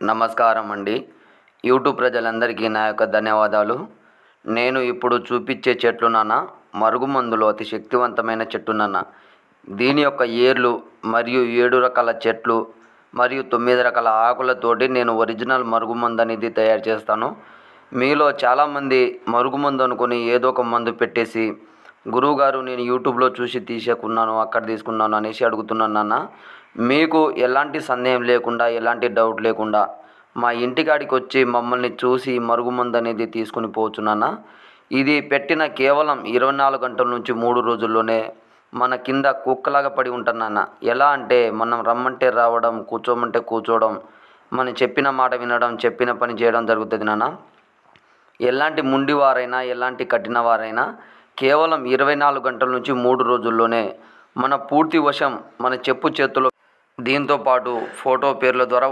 నమస్కారం అండి. యూట్యూబ్ ప్రజలందరికీ నా యొక్క ధన్యవాదాలు. నేను ఇప్పుడు చూపించే చెట్లు మరుగుమందులో అతి శక్తివంతమైన చెట్టు దీని యొక్క ఏర్లు మరియు 7 రకాల చెట్లు మరియు 9 రకాల ఆకులతోటి నేను ఒరిజినల్ మరుగుమందు అనేది తయారు చేస్తాను. మీలో చాలామంది మరుగుమందు అనుకొని ఏదో ఒక మందు పెట్టేసి గురువుగారు నేను యూట్యూబ్లో చూసి తీసేకున్నాను, అక్కడ తీసుకున్నాను అనేసి అడుగుతున్నాను. మీకు ఎలాంటి సందేహం లేకుండా, ఎలాంటి డౌట్ లేకుండా మా ఇంటికాడికి వచ్చి మమ్మల్ని చూసి మరుగుమందు అనేది తీసుకుని పోవచ్చు. ఇది పెట్టిన కేవలం 24 గంటల నుంచి 3 రోజుల్లోనే మన కింద కుక్కలాగా పడి ఉంటాను. ఎలా అంటే మనం రమ్మంటే రావడం, కూర్చోమంటే కూర్చోవడం, మనం చెప్పిన మాట వినడం, చెప్పిన పని చేయడం జరుగుతుంది. ఎలాంటి ముండివారైనా, ఎలాంటి కఠినవారైనా కేవలం 24 గంటల నుంచి 3 రోజుల్లోనే మన పూర్తి వశం మన చెప్పు చేతుల్లో, దీంతో పాటు ఫోటో పేర్ల ద్వారా